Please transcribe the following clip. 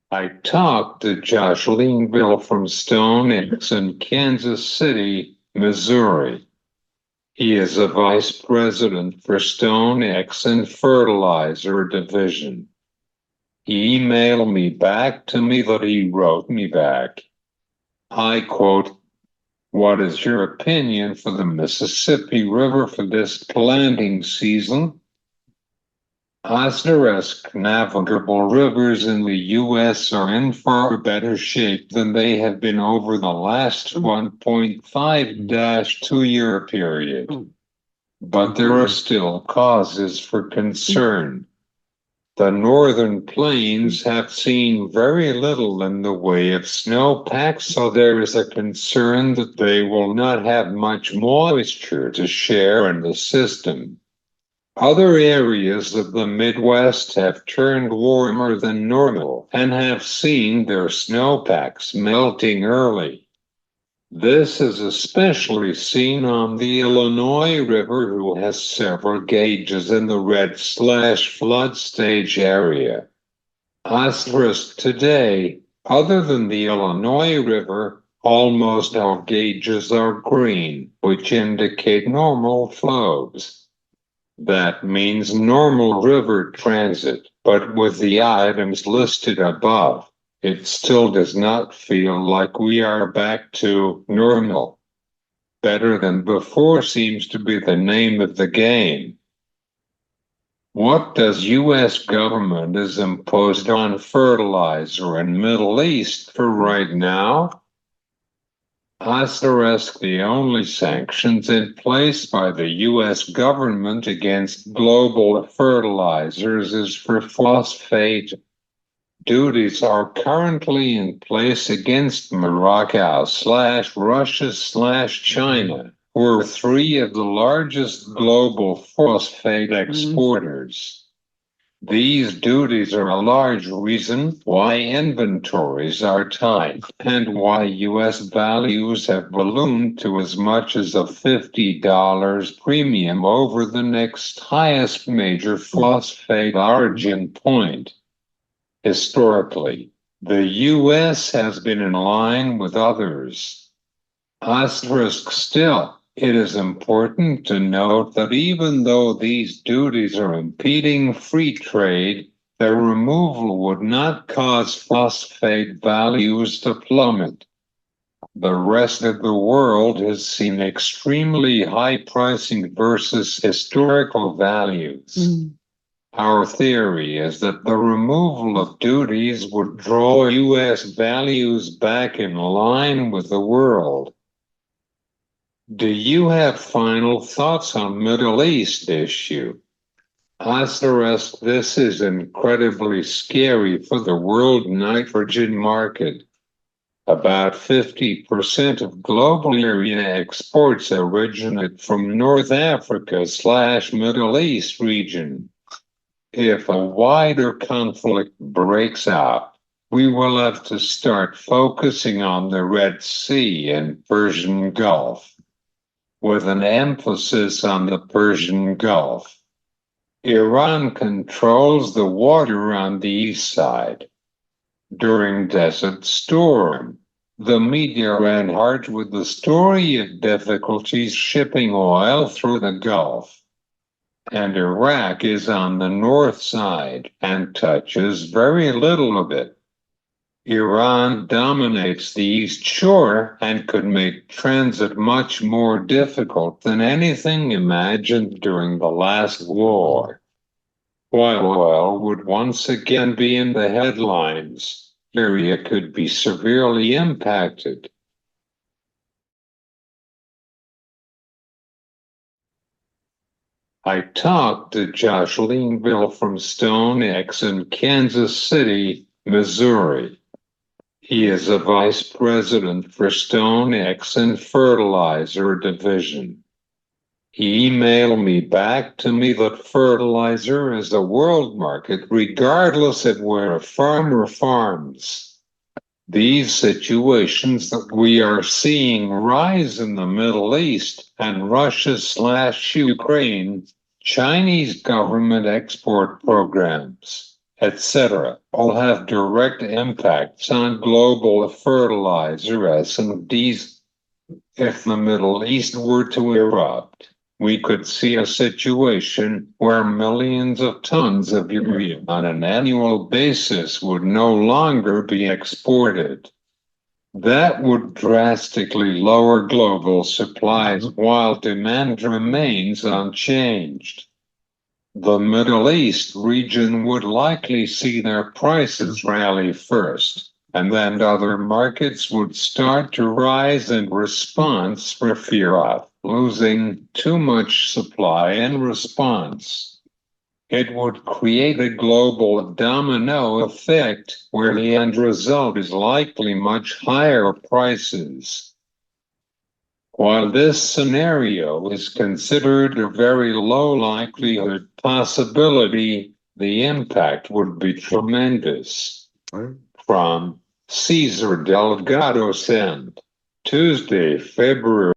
I talked to Josh Linville from Stonex in Kansas City, Missouri. He is a vice president for Stonex and fertilizer division. He emailed me back to me that he wrote me back. I quote, "What is your opinion for the Mississippi River for this planting season?" Asterisk navigable rivers in the U.S. are in far better shape than they have been over the last 1.5-2-year period. But there are still causes for concern. The northern plains have seen very little in the way of snowpack, so there is a concern that they will not have much moisture to share in the system. Other areas of the Midwest have turned warmer than normal and have seen their snowpacks melting early. This is especially seen on the Illinois River, who has several gauges in the red/flood stage area. Asterisk today, other than the Illinois River, almost all gauges are green, which indicate normal flows. That means normal river transit, but with the items listed above, it still does not feel like we are back to normal. Better than before seems to be the name of the game. What does U.S. government has imposed on fertilizer in Middle East for right now? Asterisk the only sanctions in place by the U.S. government against global fertilizers is for phosphate. Duties are currently in place against Morocco/Russia/China, who are three of the largest global phosphate exporters. These duties are a large reason why inventories are tight and why U.S. values have ballooned to as much as a $50 premium over the next highest major phosphate origin point. Historically, the U.S. has been in line with others. Asterisk still, it is important to note that even though these duties are impeding free trade, their removal would not cause phosphate values to plummet. The rest of the world has seen extremely high pricing versus historical values. Our theory is that the removal of duties would draw U.S. values back in line with the world. Do you have final thoughts on Middle East issue? Asterisk, this is incredibly scary for the world nitrogen market. About 50% of global urea exports originate from North Africa/Middle East region. If a wider conflict breaks out, we will have to start focusing on the Red Sea and Persian Gulf, with an emphasis on the Persian Gulf. Iran controls the water on the east side. During Desert Storm, the media ran hard with the story of difficulties shipping oil through the Gulf. And Iraq is on the north side and touches very little of it. Iran dominates the east shore and could make transit much more difficult than anything imagined during the last war. While oil would once again be in the headlines, Syria could be severely impacted. I talked to Josh Linville from Stonex in Kansas City, Missouri. He is a vice president for Stonex and fertilizer division. He emailed me back to me that fertilizer is a world market regardless of where a farmer farms. These situations that we are seeing rise in the Middle East and Russia/Ukraine, Chinese government export programs, etc., all have direct impacts on global fertilizer S&Ds. If the Middle East were to erupt, we could see a situation where millions of tons of urea on an annual basis would no longer be exported. That would drastically lower global supplies while demand remains unchanged. The Middle East region would likely see their prices rally first, and then other markets would start to rise in response for fear of losing too much supply in response. It would create a global domino effect where the end result is likely much higher prices. While this scenario is considered a very low likelihood possibility, the impact would be tremendous. From Cesar Delgado Send, Tuesday, February